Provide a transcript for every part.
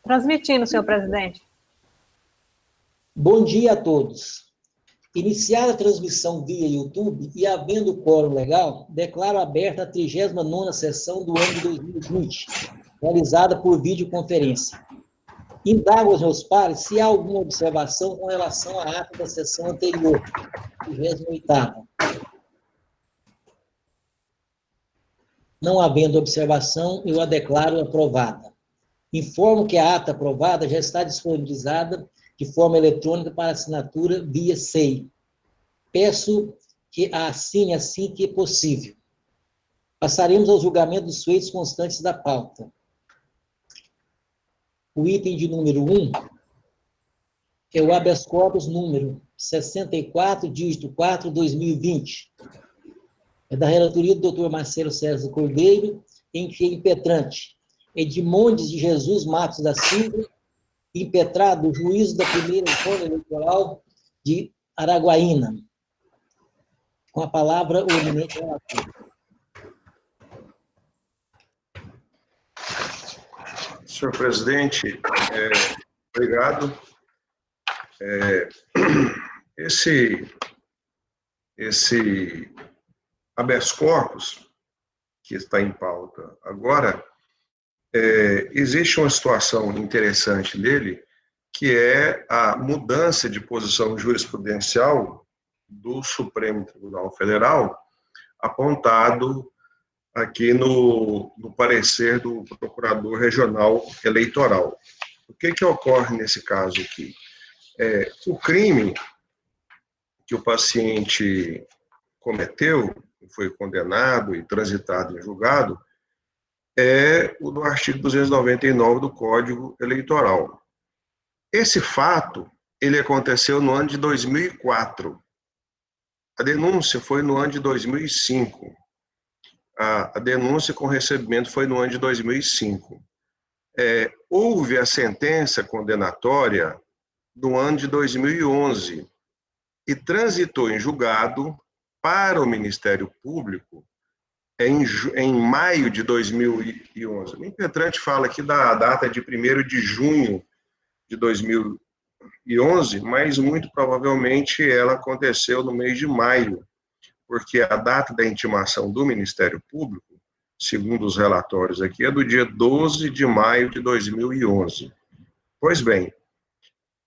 Transmitindo, senhor presidente. Bom dia a todos. Iniciada a transmissão via YouTube e havendo quórum legal, declaro aberta a 39ª sessão do ano de 2020, realizada por videoconferência. Indago aos meus pares se há alguma observação com relação à ata da sessão anterior, 38ª. Não havendo observação, eu a declaro aprovada. Informo que a ata aprovada já está disponibilizada de forma eletrônica para assinatura via SEI. Peço que a assine assim que possível. Passaremos ao julgamento dos feitos constantes da pauta. O item de número 1 é o habeas corpus número 64, dígito 4, 2020. É da relatoria do Dr. Marcelo César Cordeiro, em que é impetrante Edmondes de Jesus Matos da Silva, impetrado o juízo da primeira zona eleitoral de Araguaína. Com a palavra, o eminente relator. Senhor presidente, obrigado. Esse habeas corpus que está em pauta agora, existe uma situação interessante nele, que é a mudança de posição jurisprudencial do Supremo Tribunal Federal, apontado aqui no parecer do Procurador Regional Eleitoral. O que ocorre nesse caso aqui? O crime que o paciente cometeu, foi condenado e transitado em julgado, é o do artigo 299 do Código Eleitoral. Esse fato, ele aconteceu no ano de 2004. A denúncia foi no ano de 2005. A denúncia com recebimento foi no ano de 2005. Houve a sentença condenatória no ano de 2011 e transitou em julgado para o Ministério Público em maio de 2011. O impetrante fala aqui da data de 1º de junho de 2011, mas muito provavelmente ela aconteceu no mês de maio, porque a data da intimação do Ministério Público, segundo os relatórios aqui, é do dia 12 de maio de 2011. Pois bem,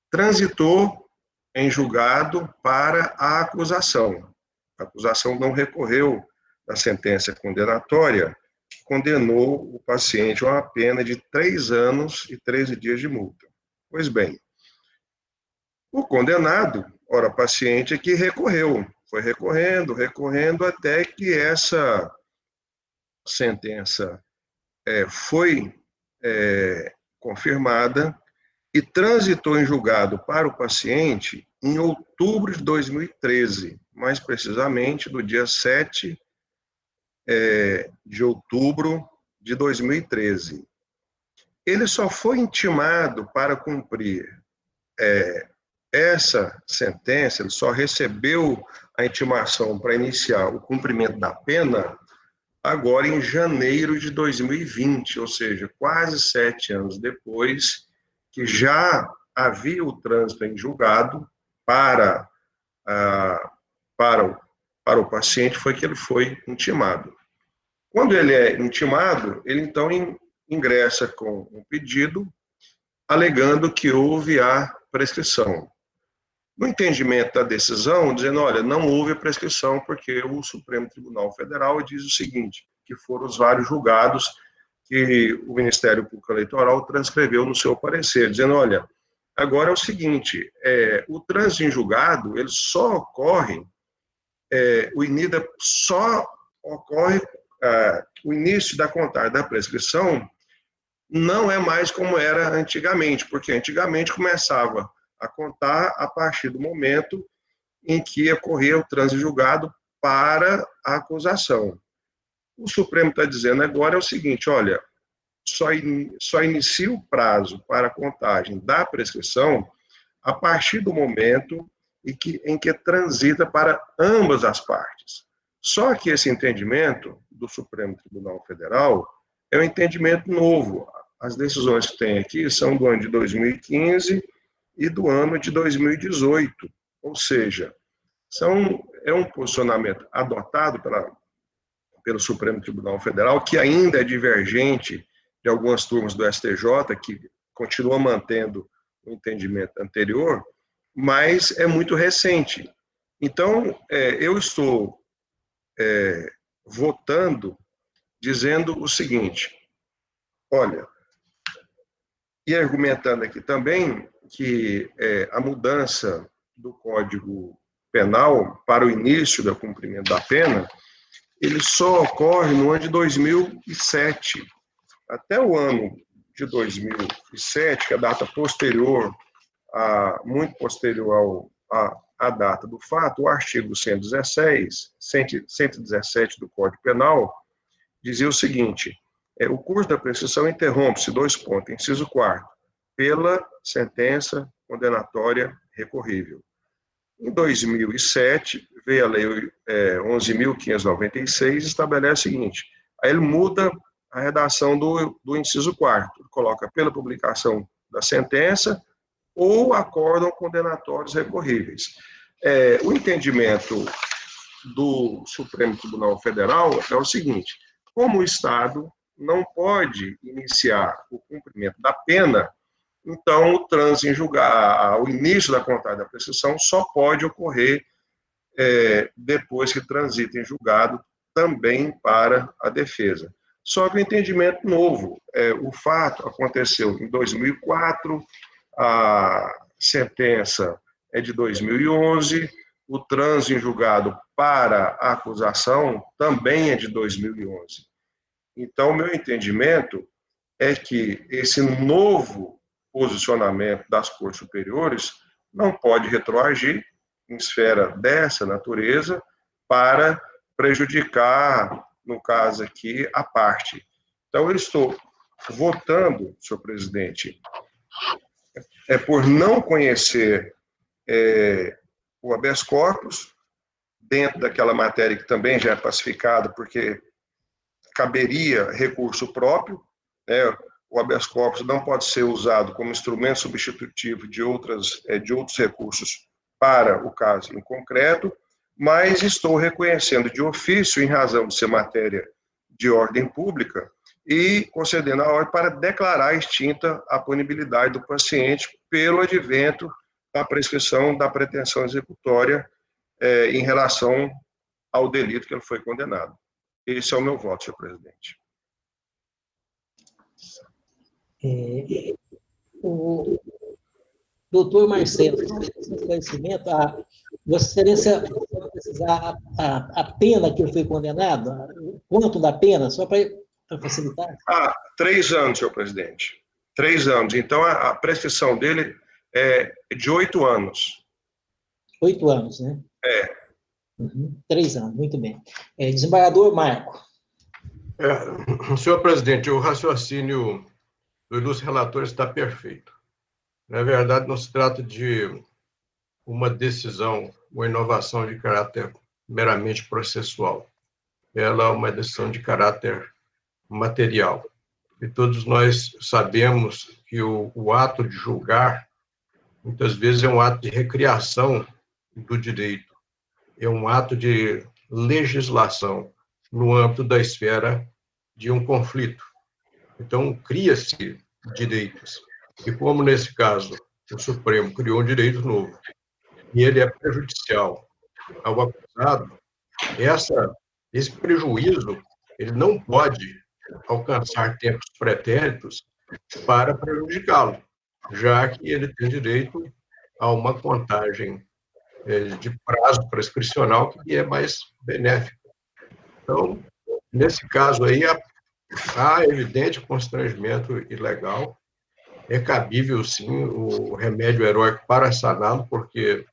transitou em julgado para a acusação. A acusação não recorreu da sentença condenatória, que condenou o paciente a uma pena de 3 anos e 13 dias de multa. Pois bem, o condenado, ora, paciente, que recorreu, foi recorrendo, até que essa sentença foi confirmada e transitou em julgado para o paciente em outubro de 2013, mais precisamente do dia 7 de outubro de 2013. Ele só foi intimado para cumprir essa sentença, ele só recebeu a intimação para iniciar o cumprimento da pena agora em janeiro de 2020, ou seja, quase 7 anos depois que já havia o trânsito em julgado para o paciente, foi que ele foi intimado. Quando ele é intimado, ele então ingressa com um pedido alegando que houve a prescrição. No entendimento da decisão, dizendo, olha, não houve a prescrição porque o Supremo Tribunal Federal diz o seguinte, que foram os vários julgados que o Ministério Público Eleitoral transcreveu no seu parecer, dizendo, olha, agora é o seguinte, o trânsito em julgado, ele só ocorre, o INIDA só ocorre, o início da contagem da prescrição não é mais como era antigamente, porque antigamente começava a contar a partir do momento em que ocorria o trânsito julgado para a acusação. O Supremo está dizendo agora é o seguinte, olha, só inicia o prazo para a contagem da prescrição a partir do momento em que transita para ambas as partes. Só que esse entendimento do Supremo Tribunal Federal é um entendimento novo. as decisões que tem aqui são do ano de 2015 e do ano de 2018, ou seja, é um posicionamento adotado pelo Supremo Tribunal Federal, que ainda é divergente de algumas turmas do STJ, que continua mantendo o entendimento anterior, mas é muito recente. Então, eu estou votando dizendo o seguinte, olha, e argumentando aqui também que a mudança do Código Penal para o início do cumprimento da pena, ele só ocorre no ano de 2007. Até o ano de 2007, que é a data posterior, muito posterior à data do fato, o artigo 117 do Código Penal dizia o seguinte, o curso da prescrição interrompe-se, inciso 4º, pela sentença condenatória recorrível. Em 2007, veio a Lei 11.596, estabelece o seguinte, aí ele muda a redação do inciso 4º, coloca pela publicação da sentença ou acórdão condenatórios recorríveis. O entendimento do Supremo Tribunal Federal é o seguinte, como o Estado não pode iniciar o cumprimento da pena, então o trânsito em julgar, o início da contagem da prescrição só pode ocorrer depois que transita em julgado também para a defesa. Só que o entendimento novo, o fato aconteceu em 2004, a sentença é de 2011, o trânsito em julgado para a acusação também é de 2011. Então, meu entendimento é que esse novo posicionamento das Cortes Superiores não pode retroagir em esfera dessa natureza para prejudicar, no caso aqui, a parte. Então, eu estou votando, senhor presidente, por não conhecer o habeas corpus, dentro daquela matéria que também já é pacificada, porque caberia recurso próprio, o habeas corpus não pode ser usado como instrumento substitutivo de outros recursos para o caso em concreto, mas estou reconhecendo de ofício, em razão de ser matéria de ordem pública, e concedendo a ordem para declarar extinta a punibilidade do paciente pelo advento da prescrição da pretensão executória em relação ao delito que ele foi condenado. Esse é o meu voto, senhor presidente. O doutor Marcelo, esse esclarecimento, Vossa Excelência pode precisar a pena que ele foi condenado? O quanto da pena, só para facilitar? 3 anos, senhor presidente. 3 anos. Então, a prescrição dele é de 8 anos. 8 anos, né? 3 anos, muito bem. Desembargador Marco. Senhor presidente, o raciocínio do ilustre relator está perfeito. Na verdade, não se trata de uma decisão, uma inovação de caráter meramente processual. Ela é uma decisão de caráter material. E todos nós sabemos que o ato de julgar, muitas vezes, é um ato de recriação do direito, é um ato de legislação no âmbito da esfera de um conflito. Então, cria-se direitos. E como, nesse caso, o Supremo criou um direito novo, e ele é prejudicial ao acusado, esse prejuízo ele não pode alcançar tempos pretéritos para prejudicá-lo, já que ele tem direito a uma contagem de prazo prescricional que é mais benéfica. Então, nesse caso aí, há evidente constrangimento ilegal, é cabível, sim, o remédio heróico para saná-lo, porque,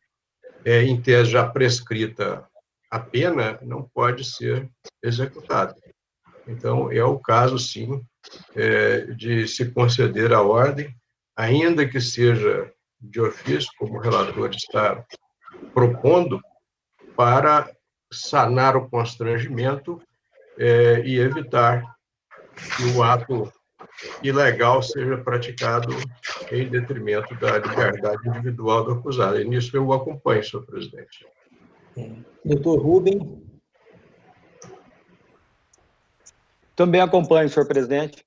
em tese já prescrita a pena, não pode ser executada. Então, é o caso, sim, de se conceder a ordem, ainda que seja de ofício, como o relator está propondo, para sanar o constrangimento e evitar que o ato ilegal seja praticado em detrimento da liberdade individual do acusado. E nisso eu o acompanho, senhor presidente. Doutor Rubem. Também acompanho, senhor presidente.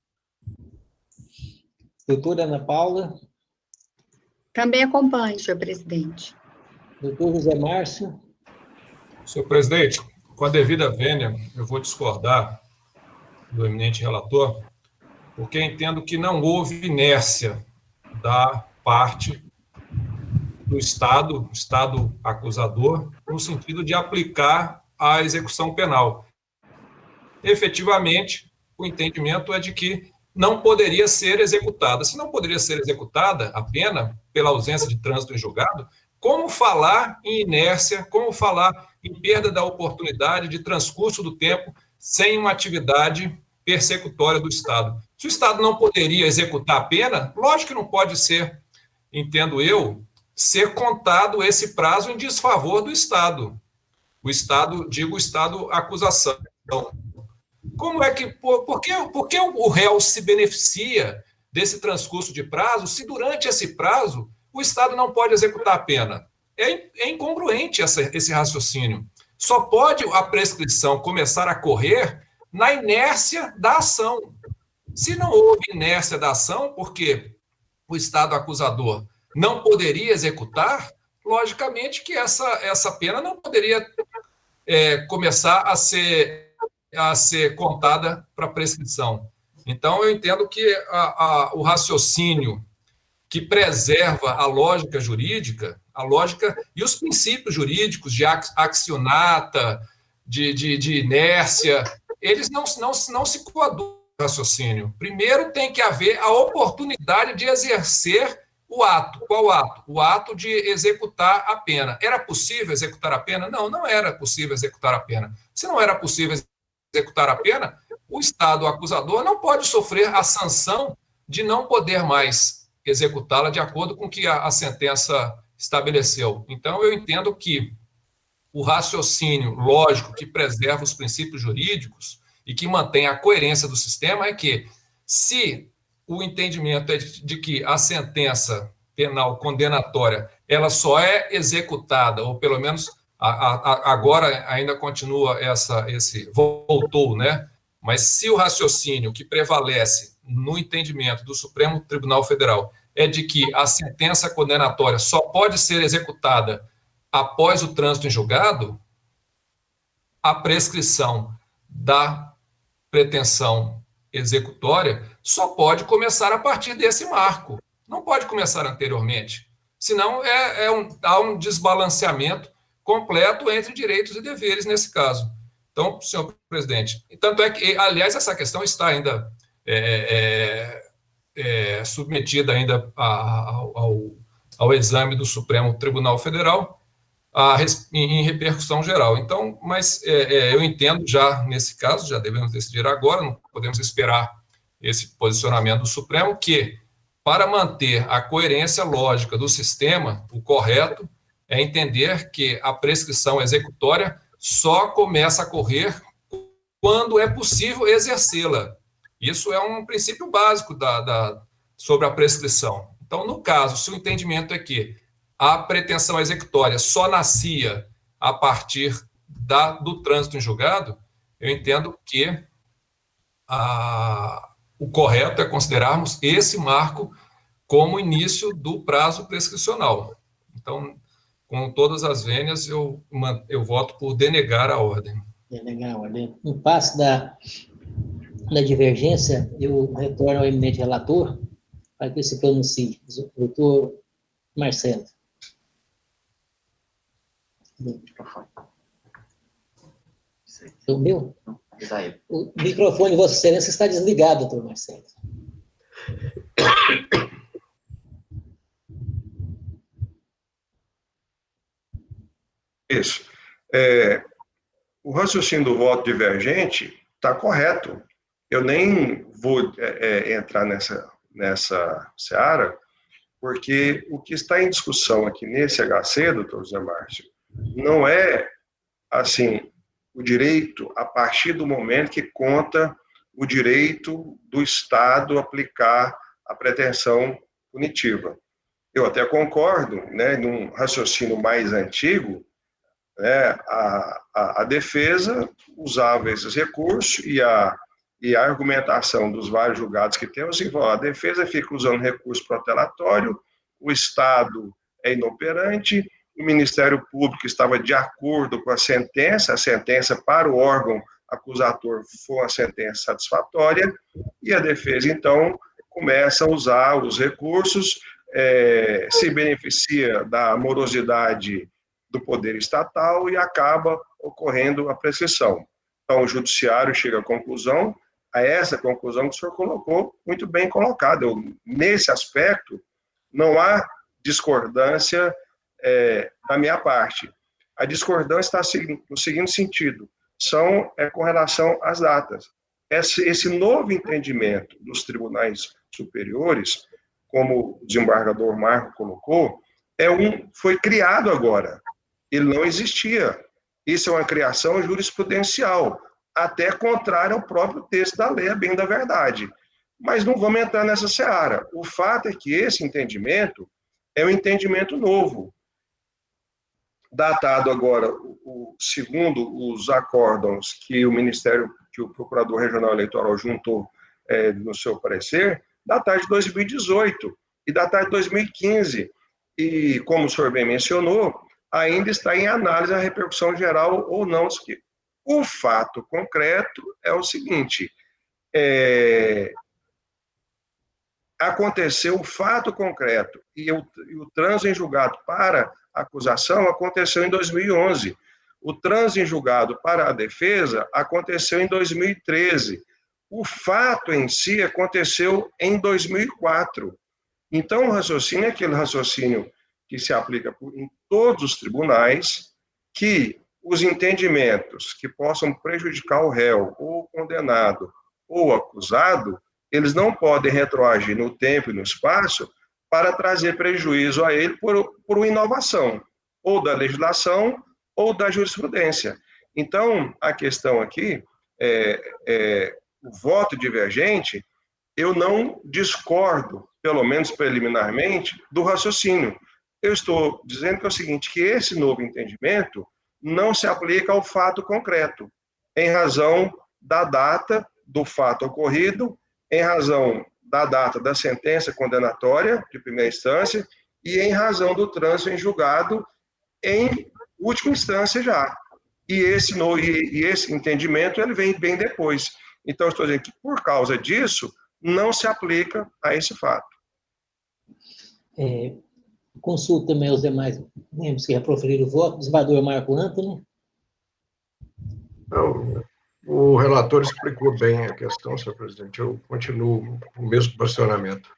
Doutora Ana Paula. Também acompanho, senhor presidente. Doutor José Márcio. Senhor presidente, com a devida vênia, eu vou discordar do eminente relator, porque entendo que não houve inércia da parte do Estado acusador, no sentido de aplicar a execução penal. Efetivamente, o entendimento é de que não poderia ser executada. Se não poderia ser executada a pena pela ausência de trânsito em julgado, como falar em inércia, como falar em perda da oportunidade de transcurso do tempo sem uma atividade persecutória do Estado? Se o Estado não poderia executar a pena, lógico que não pode ser, entendo eu, ser contado esse prazo em desfavor do Estado. O Estado, digo, o Estado acusação. Como é que, por que o réu se beneficia desse transcurso de prazo se durante esse prazo o Estado não pode executar a pena? É incongruente esse raciocínio. Só pode a prescrição começar a correr na inércia da ação. Se não houve inércia da ação, porque o Estado acusador não poderia executar, logicamente que essa pena não poderia começar a ser contada para prescrição. Então, eu entendo que o raciocínio que preserva a lógica jurídica, a lógica e os princípios jurídicos de accionata, de inércia, eles não se coadunam no raciocínio. Primeiro, tem que haver a oportunidade de exercer o ato. Qual ato? O ato de executar a pena. Era possível executar a pena? Não, não era possível executar a pena. Se não era possível executar a pena, o Estado acusador não pode sofrer a sanção de não poder mais executá-la de acordo com o que a sentença estabeleceu. Então, eu entendo que o raciocínio lógico que preserva os princípios jurídicos e que mantém a coerência do sistema é que, se o entendimento é de que a sentença penal condenatória ela só é executada, ou pelo menos agora ainda continua voltou, né? Mas se o raciocínio que prevalece no entendimento do Supremo Tribunal Federal é de que a sentença condenatória só pode ser executada após o trânsito em julgado, a prescrição da pretensão executória só pode começar a partir desse marco. Não pode começar anteriormente. Senão há um desbalanceamento completo entre direitos e deveres nesse caso. Então, senhor presidente, tanto é que, aliás, essa questão está ainda submetida ainda ao exame do Supremo Tribunal Federal em repercussão geral. Então, mas eu entendo já nesse caso, já devemos decidir agora, não podemos esperar esse posicionamento do Supremo, que para manter a coerência lógica do sistema, o correto é entender que a prescrição executória só começa a correr quando é possível exercê-la. Isso é um princípio básico sobre a prescrição. Então, no caso, se o entendimento é que a pretensão executória só nascia a partir do trânsito em julgado, eu entendo que o correto é considerarmos esse marco como início do prazo prescricional. Então, com todas as vênias, eu voto por denegar a ordem. Denegar a ordem. No passo da divergência, eu retorno ao eminente relator para que se pronuncie. Doutor Marcelo. O meu? O microfone de Vossa Excelência está desligado, doutor Marcelo. Isso. O raciocínio do voto divergente está correto. Eu nem vou entrar nessa seara, porque o que está em discussão aqui nesse HC, doutor José Márcio, não é, assim, o direito a partir do momento que conta o direito do Estado aplicar a pretensão punitiva. Eu até concordo, né, num raciocínio mais antigo, né, a defesa usava esses recursos e a argumentação dos vários julgados que temos, assim, a defesa fica usando recurso protelatório, o Estado é inoperante, o Ministério Público estava de acordo com a sentença para o órgão acusador foi uma sentença satisfatória, e a defesa, então, começa a usar os recursos, se beneficia da morosidade do poder estatal e acaba ocorrendo a prescrição. Então, o judiciário chega à conclusão, a essa conclusão que o senhor colocou, muito bem colocada. Nesse aspecto, não há discordância da minha parte. A discordância está no seguinte sentido, com relação às datas. Esse novo entendimento dos tribunais superiores, como o desembargador Marco colocou, foi criado agora. Ele não existia. Isso é uma criação jurisprudencial, até contrária ao próprio texto da lei, a bem da verdade. Mas não vamos entrar nessa seara. O fato é que esse entendimento é um entendimento novo, datado agora, segundo os acórdãos que o Ministério, que o Procurador Regional Eleitoral juntou no seu parecer, datado de 2018 e datado de 2015. E, como o senhor bem mencionou, ainda está em análise a repercussão geral ou não. O fato concreto é o seguinte, aconteceu o fato concreto e o trânsito em julgado para a acusação aconteceu em 2011. O trânsito em julgado para a defesa aconteceu em 2013. O fato em si aconteceu em 2004. Então, o raciocínio é aquele raciocínio que se aplica em todos os tribunais, que os entendimentos que possam prejudicar o réu, ou o condenado, ou o acusado, eles não podem retroagir no tempo e no espaço para trazer prejuízo a ele por uma inovação, ou da legislação, ou da jurisprudência. Então, a questão aqui o voto divergente, eu não discordo, pelo menos preliminarmente, do raciocínio. Eu estou dizendo que é o seguinte, que esse novo entendimento não se aplica ao fato concreto, em razão da data do fato ocorrido, em razão da data da sentença condenatória de primeira instância e em razão do trânsito em julgado em última instância já. E esse entendimento ele vem bem depois. Então, eu estou dizendo que, por causa disso, não se aplica a esse fato. Consulto também os demais membros que já proferiram o voto. Desembargador Marco Antony. Não, o relator explicou bem a questão, senhor presidente. Eu continuo com o mesmo posicionamento.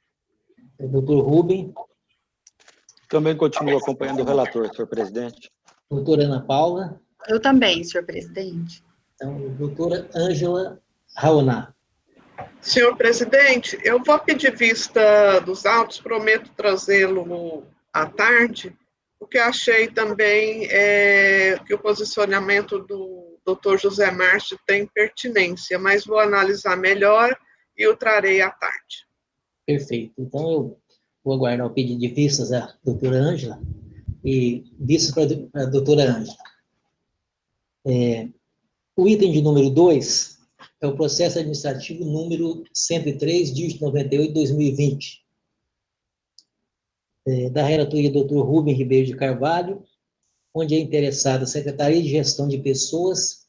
Doutor Rubem. Também continuo acompanhando o relator, senhor presidente. Doutora Ana Paula. Eu também, senhor presidente. Então, doutora Ângela Raoná. Senhor presidente, eu vou pedir vista dos autos, prometo trazê-lo à tarde, porque achei também que o posicionamento do doutor José Márcio tem pertinência, mas vou analisar melhor e o trarei à tarde. Perfeito. Então, eu vou aguardar o pedido de vistas da doutora Ângela e vistas para a doutora Ângela. O item de número 2 é o processo administrativo número 103, dígito 98, 2020. Da relatoria do Dr. Rubem Ribeiro de Carvalho, onde é interessada a Secretaria de Gestão de Pessoas,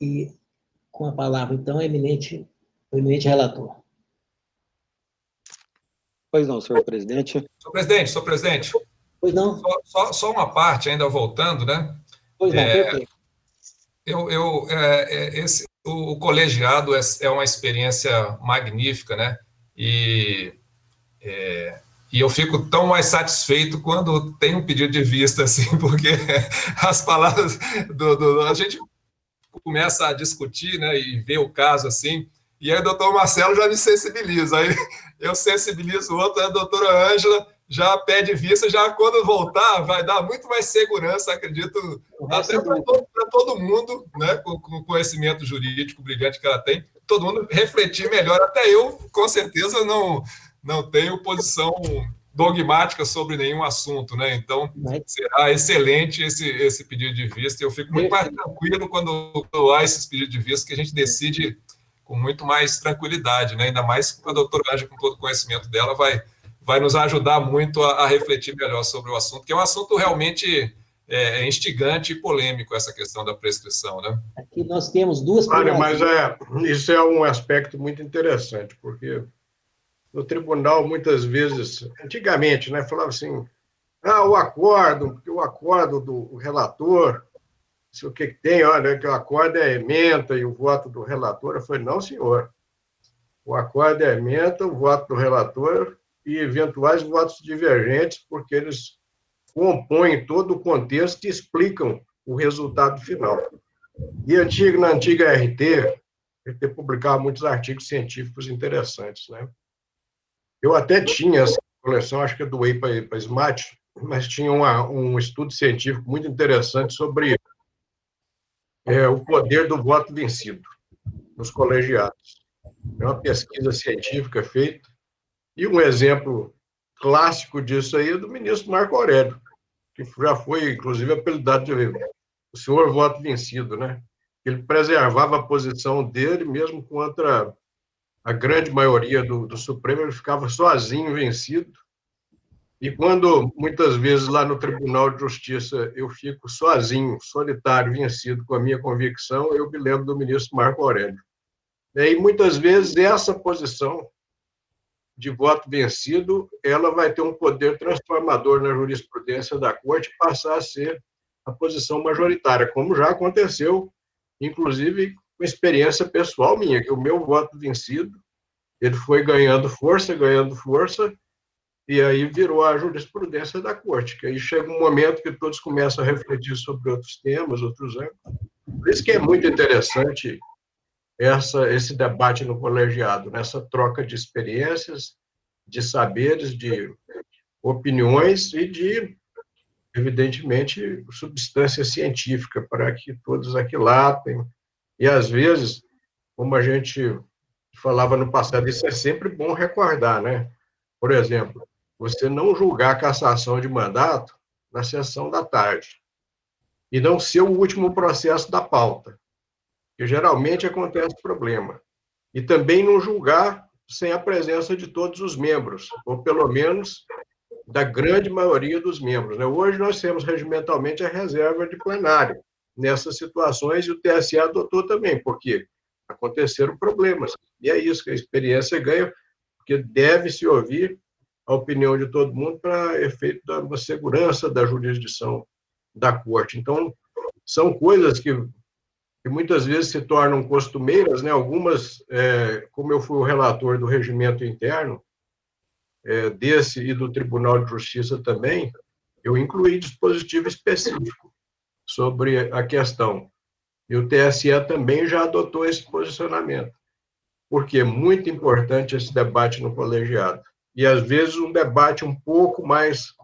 e com a palavra, então, o eminente relator. Pois não, senhor presidente. Senhor presidente. Pois não? Só uma parte, ainda voltando, né? Pois não, perfeito. O colegiado é uma experiência magnífica, né? E eu fico tão mais satisfeito quando tem um pedido de vista, assim, porque as palavras a gente começa a discutir, né, e ver o caso assim, e aí o doutor Marcelo já me sensibiliza, aí eu sensibilizo o outro, a doutora Ângela já pede vista, já quando voltar, vai dar muito mais segurança, acredito, até para todo mundo, né, com o conhecimento jurídico brilhante que ela tem, todo mundo refletir melhor. Até eu, com certeza, não tenho posição dogmática sobre nenhum assunto, né? Então, será excelente esse pedido de vista. Eu fico muito mais tranquilo quando há esses pedidos de vista, que a gente decide com muito mais tranquilidade, né? Ainda mais com a doutora Ângela, com todo o conhecimento dela, vai nos ajudar muito a refletir melhor sobre o assunto, que é um assunto realmente instigante e polêmico, essa questão da prescrição, né? Aqui nós temos duas... Olha, mas isso é um aspecto muito interessante, porque no tribunal, muitas vezes, antigamente, né, falava assim, o acordo, porque o acordo do relator, se o que tem, olha, que o acordo é ementa e o voto do relator. Eu falei, não, senhor. O acordo é ementa, o voto do relator e eventuais votos divergentes, porque eles compõem todo o contexto e explicam o resultado final. E na antiga RT publicava muitos artigos científicos interessantes, né? Eu até tinha essa coleção, acho que eu doei para a SMAT, mas tinha um estudo científico muito interessante sobre o poder do voto vencido nos colegiados. É uma pesquisa científica feita, e um exemplo clássico disso aí é do ministro Marco Aurélio, que já foi, inclusive, apelidado de o senhor voto vencido, né? Ele preservava a posição dele, mesmo contra a grande maioria do Supremo, ele ficava sozinho, vencido. E quando, muitas vezes, lá no Tribunal de Justiça, eu fico sozinho, solitário, vencido com a minha convicção, eu me lembro do ministro Marco Aurélio. E, muitas vezes, essa posição de voto vencido, ela vai ter um poder transformador na jurisprudência da Corte e passar a ser a posição majoritária, como já aconteceu, inclusive, com experiência pessoal minha, que o meu voto vencido, ele foi ganhando força, e aí virou a jurisprudência da Corte, que aí chega um momento que todos começam a refletir sobre outros temas, outros ângulos. Por isso que é muito interessante esse debate no colegiado, nessa troca de experiências, de saberes, de opiniões e de, evidentemente, substância científica, para que todos aquilatem. E, às vezes, como a gente falava no passado, isso é sempre bom recordar, né? Por exemplo, você não julgar a cassação de mandato na sessão da tarde e não ser o último processo da pauta, que geralmente acontece problema. E também não julgar sem a presença de todos os membros, ou pelo menos da grande maioria dos membros, né? Hoje nós temos regimentalmente a reserva de plenário nessas situações, e o TSE adotou também, porque aconteceram problemas. E é isso que a experiência ganha, porque deve-se ouvir a opinião de todo mundo para efeito da segurança da jurisdição da Corte. Então, são coisas que muitas vezes se tornam costumeiras, né? Algumas, como eu fui o relator do regimento interno, desse e do Tribunal de Justiça também, eu incluí dispositivo específico sobre a questão. E o TSE também já adotou esse posicionamento, porque é muito importante esse debate no colegiado. E, às vezes, um debate um pouco mais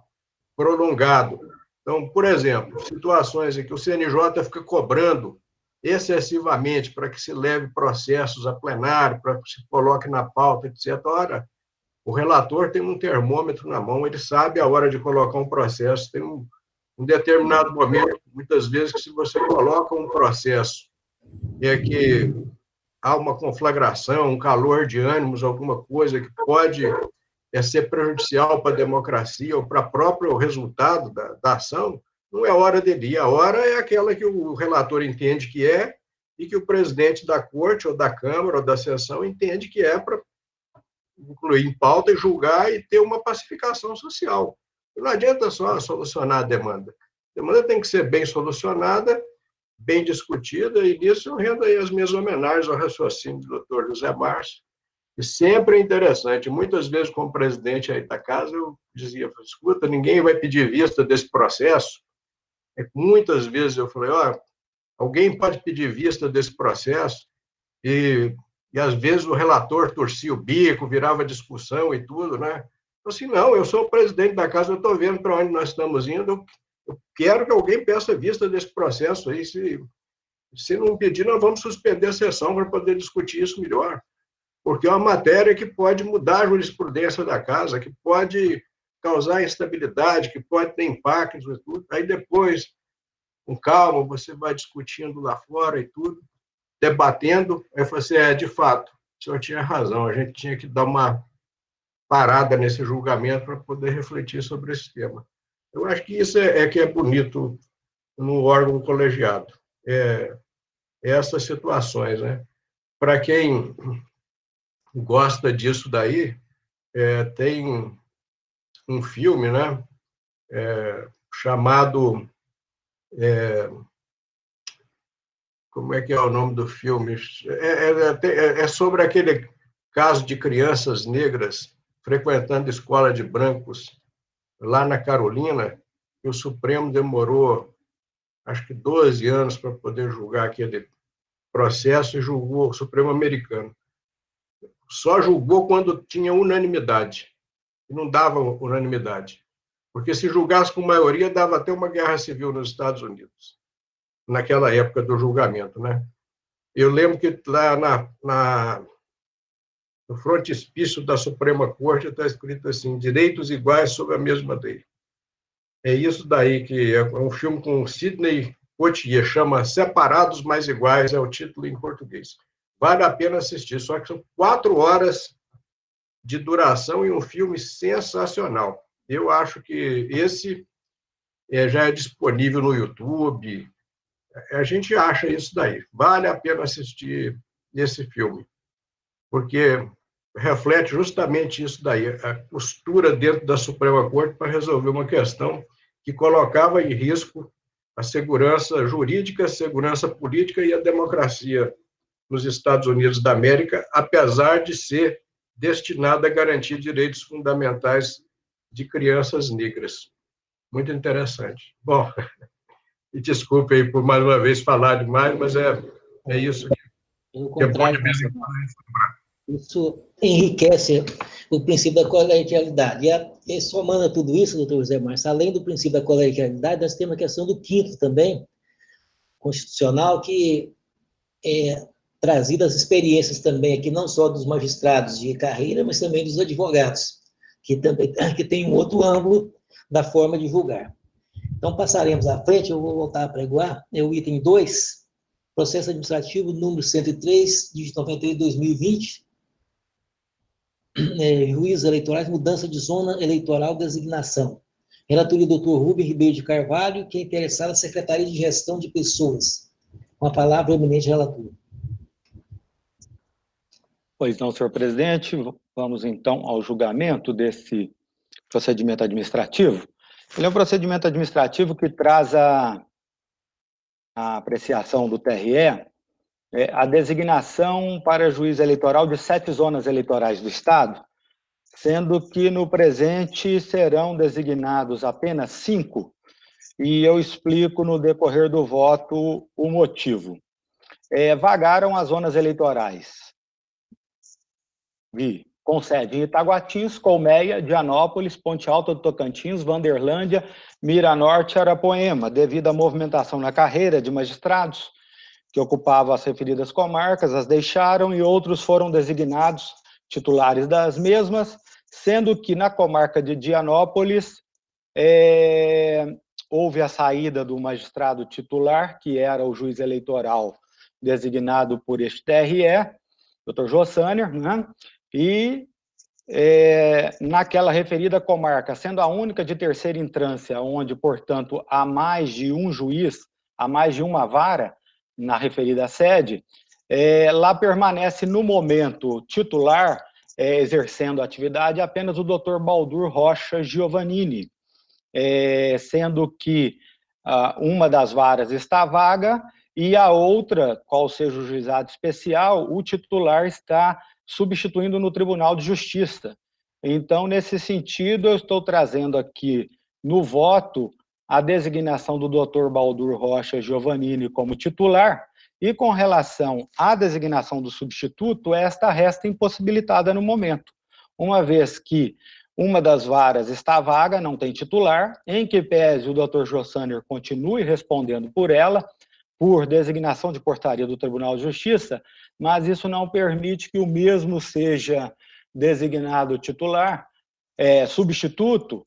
prolongado. Então, por exemplo, situações em que o CNJ fica cobrando excessivamente para que se leve processos a plenário, para que se coloque na pauta, etc. Ora, o relator tem um termômetro na mão, ele sabe a hora de colocar um processo, tem um determinado momento, muitas vezes, que se você coloca um processo que há uma conflagração, um calor de ânimos, alguma coisa que pode ser prejudicial para a democracia ou para o próprio resultado da ação, não é hora dele ir. A hora é aquela que o relator entende que é e que o presidente da Corte, ou da Câmara, ou da sessão entende que é para incluir em pauta e julgar e ter uma pacificação social. Não adianta só solucionar a demanda. A demanda tem que ser bem solucionada, bem discutida, e nisso eu rendo aí as minhas homenagens ao raciocínio do doutor José Márcio, que sempre é interessante. Muitas vezes, como presidente aí da casa, eu dizia, escuta, ninguém vai pedir vista desse processo. Muitas vezes eu falei, alguém pode pedir vista desse processo, e às vezes o relator torcia o bico, virava discussão e tudo, né? Assim, não, eu sou o presidente da casa, eu estou vendo para onde nós estamos indo, eu quero que alguém peça vista desse processo aí, se não pedir, nós vamos suspender a sessão para poder discutir isso melhor, porque é uma matéria que pode mudar a jurisprudência da casa, que pode causar instabilidade, que pode ter impactos e tudo. Aí depois, com calma, você vai discutindo lá fora e tudo, debatendo. Aí eu falei assim, de fato, o senhor tinha razão, a gente tinha que dar uma parada nesse julgamento para poder refletir sobre esse tema. Eu acho que isso que é bonito no órgão colegiado. Essas situações, né? Para quem gosta disso daí, tem um filme, né? Chamado... como é que é o nome do filme? É sobre aquele caso de crianças negras frequentando escola de brancos lá na Carolina, e o Supremo demorou, acho que 12 anos para poder julgar aquele processo, e julgou o Supremo americano. Só julgou quando tinha unanimidade, e não dava unanimidade, porque se julgasse com maioria, dava até uma guerra civil nos Estados Unidos, naquela época do julgamento, né? Eu lembro que lá no frontispício da Suprema Corte está escrito assim, direitos iguais sob a mesma lei. É isso daí que é um filme com Sidney Poitier, chama Separados Mas Iguais, é o título em português. Vale a pena assistir, só que são 4 horas de duração e um filme sensacional. Eu acho que esse já é disponível no YouTube, a gente acha isso daí. Vale a pena assistir esse filme, porque reflete justamente isso daí, a postura dentro da Suprema Corte para resolver uma questão que colocava em risco a segurança jurídica, a segurança política e a democracia nos Estados Unidos da América, apesar de ser destinada a garantir direitos fundamentais de crianças negras. Muito interessante. Bom, e desculpe aí por mais uma vez falar demais, mas é isso que é bom de vez em quando. Isso enriquece o princípio da colegialidade. E somando a tudo isso, doutor José Márcio, além do princípio da colegialidade, nós temos a questão do 5º também, constitucional, que é trazida as experiências também aqui, não só dos magistrados de carreira, mas também dos advogados, que também que tem um outro ângulo da forma de julgar. Então, passaremos à frente, eu vou voltar a pregoar, é o item 2, processo administrativo número 103, de 93 de 2020, juízes eleitorais, mudança de zona eleitoral, designação. Relatoria do Dr. Rubem Ribeiro de Carvalho, que é interessado a Secretaria de Gestão de Pessoas. Com a palavra, o eminente relator. Pois não, senhor presidente, vamos então ao julgamento desse procedimento administrativo. Ele é um procedimento administrativo que traz a apreciação do TRE, a designação para juiz eleitoral de 7 zonas eleitorais do Estado, sendo que no presente serão designados apenas 5, e eu explico no decorrer do voto o motivo. Vagaram as zonas eleitorais com sede em Itaguatins, Colmeia, Dianópolis, Ponte Alta do Tocantins, Vanderlândia, Miranorte e Arapoema, devido à movimentação na carreira de magistrados que ocupavam as referidas comarcas, as deixaram e outros foram designados titulares das mesmas, sendo que na comarca de Dianópolis houve a saída do magistrado titular, que era o juiz eleitoral designado por este TRE, Dr. Josâner, né? E naquela referida comarca, sendo a única de terceira instância, onde, portanto, há mais de um juiz, há mais de uma vara na referida sede, lá permanece no momento titular, exercendo a atividade, apenas o Dr. Baldur Rocha Giovannini, sendo que uma das varas está vaga e a outra, qual seja o juizado especial, o titular está substituindo no Tribunal de Justiça. Então, nesse sentido, eu estou trazendo aqui no voto a designação do Dr. Baldur Rocha Giovannini como titular, e com relação à designação do substituto, esta resta impossibilitada no momento, uma vez que Uma das varas está vaga, não tem titular, em que pese o Dr. Jossaner continue respondendo por ela, por designação de portaria do Tribunal de Justiça, mas isso não permite que o mesmo seja designado titular, substituto,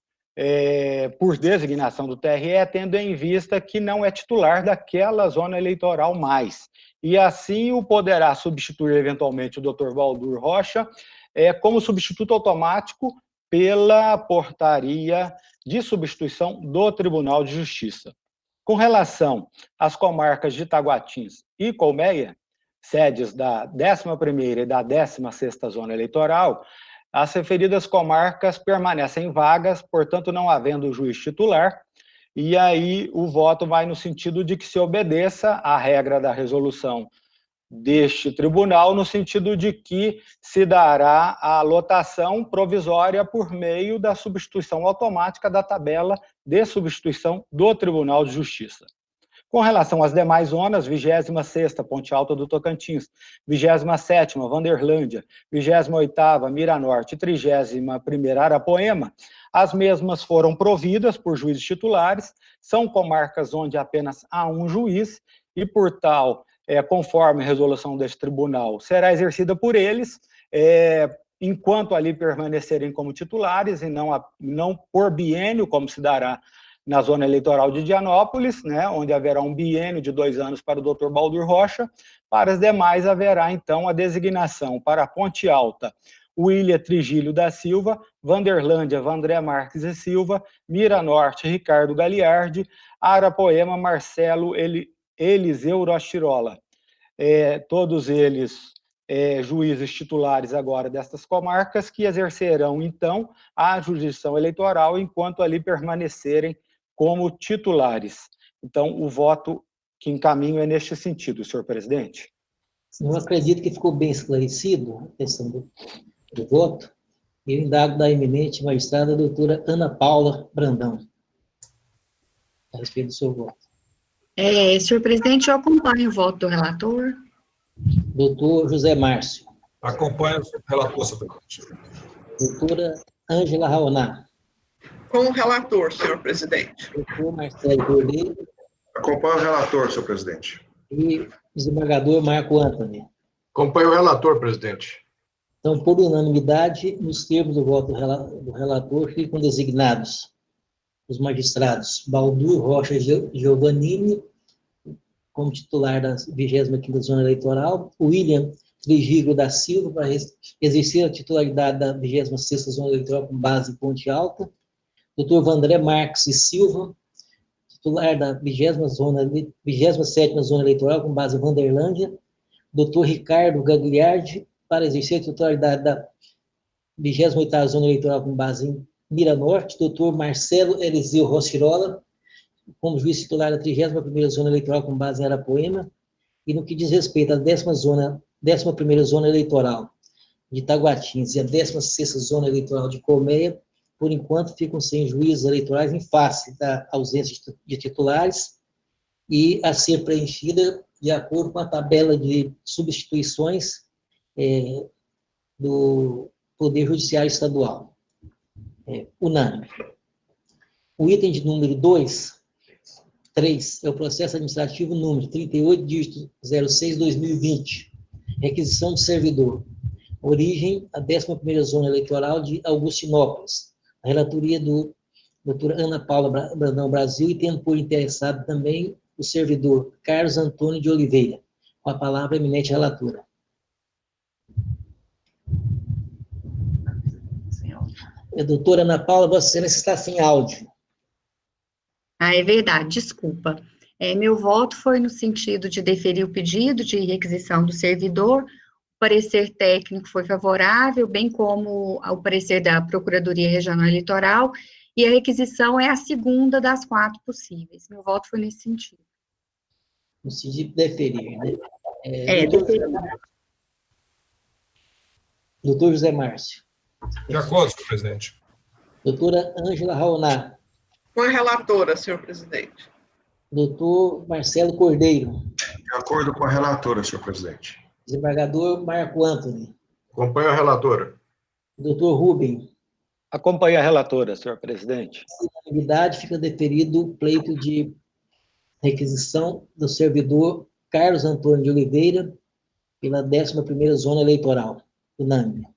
por designação do TRE, tendo em vista que não é titular daquela zona eleitoral mais. E assim o poderá substituir eventualmente o Dr. Baldur Rocha como substituto automático pela portaria de substituição do Tribunal de Justiça. Com relação às comarcas de Taguatins e Colmeia, sedes da 11ª e da 16ª zona eleitoral, as referidas comarcas permanecem vagas, portanto, não havendo juiz titular, e aí o voto vai no sentido de que se obedeça à regra da resolução deste tribunal, no sentido de que se dará a lotação provisória por meio da substituição automática da tabela de substituição do Tribunal de Justiça. Com relação às demais zonas, 26ª, Ponte Alta do Tocantins, 27ª, Vanderlândia, 28ª, Miranorte e 31ª, Arapoema, as mesmas foram providas por juízes titulares, são comarcas onde apenas há um juiz e, por tal, conforme a resolução deste tribunal, será exercida por eles, enquanto ali permanecerem como titulares e não por biênio, como se dará na zona eleitoral de Dianópolis, né, onde haverá um biênio de 2 anos para o Dr. Baldur Rocha. Para as demais, haverá, então, a designação para Ponte Alta, William Trigílio da Silva, Vanderlândia, Vandré Marques e Silva, Miranorte, Ricardo Galiardi, Arapoema, Marcelo Eliseu Rochirola. Todos eles juízes titulares agora destas comarcas que exercerão, então, a jurisdição eleitoral enquanto ali permanecerem como titulares. Então, o voto que encaminho é neste sentido, senhor presidente. Eu acredito que ficou bem esclarecido a questão do voto. Eu indago da eminente magistrada doutora Ana Paula Brandão a respeito do seu voto. Senhor presidente, eu acompanho o voto do relator. Doutor José Márcio. Acompanho o relator, senhor presidente. Doutora Ângela Raoná. Com o relator, senhor presidente. Doutor Marcelo Cordeiro. Acompanho o relator, senhor presidente. E desembargador Marco Antony. Acompanho o relator, presidente. Então, por unanimidade, nos termos do voto do relator, ficam designados os magistrados Baldur Rocha Giovannini, como titular da 25ª Zona Eleitoral, William Trigílio da Silva, para exercer a titularidade da 26ª Zona Eleitoral com base em Ponte Alta, Dr. Vandré Marques e Silva, titular da 27ª Zona Eleitoral com base em Vanderlândia, Dr. Ricardo Gagliardi, para exercer a titularidade da 28ª Zona Eleitoral com base em Miranorte, Dr. Marcelo Eliseu Rochirola, como juiz titular da 31ª Zona Eleitoral com base em Arapoema, e no que diz respeito à 11ª Zona Eleitoral de Taguatins e a 16ª Zona Eleitoral de Colmeia, por enquanto ficam sem juízes eleitorais em face da ausência de titulares e a ser preenchida de acordo com a tabela de substituições do Poder Judiciário Estadual. Unânime. O item de número 3 é o processo administrativo número 38, dígito 06/2020, requisição de servidor. Origem, a 11ª Zona Eleitoral de Augustinópolis. A relatoria do doutora Ana Paula Brandão Brasil, e tendo por interessado também o servidor Carlos Antônio de Oliveira. Com a palavra, a eminente relatora. Doutora Ana Paula, Vossa Excelência está sem áudio. É verdade, desculpa. Meu voto foi no sentido de deferir o pedido de requisição do servidor. O parecer técnico foi favorável, bem como o parecer da Procuradoria Regional Eleitoral, e a requisição é a segunda das 4 possíveis. Meu voto foi nesse sentido. No sentido de deferir, né? Deferir. Doutor José Márcio. De acordo, senhor presidente. Doutora Ângela Raoná. Com a relatora, senhor presidente. Doutor Marcelo Cordeiro. De acordo com a relatora, senhor presidente. Desembargador Marco Antony. Acompanho a relatora. Doutor Rubem. Acompanhe a relatora, senhor presidente. Por unanimidade, fica deferido o pleito de requisição do servidor Carlos Antônio de Oliveira pela 11ª Zona Eleitoral. Unânime.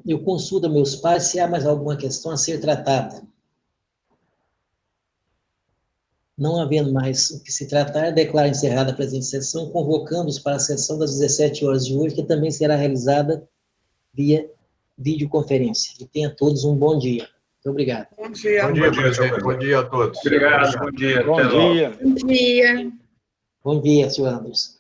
Eu consulto meus pares se há mais alguma questão a ser tratada. Não havendo mais o que se tratar, declaro encerrada a presente sessão, convocamos para a sessão das 17 horas de hoje, que também será realizada via videoconferência. E tenha todos um bom dia. Muito obrigado. Bom dia. Bom dia, presidente. Bom dia a todos. Obrigado, bom dia. Bom Até logo. dia. Bom dia. Bom dia, senhor Anderson.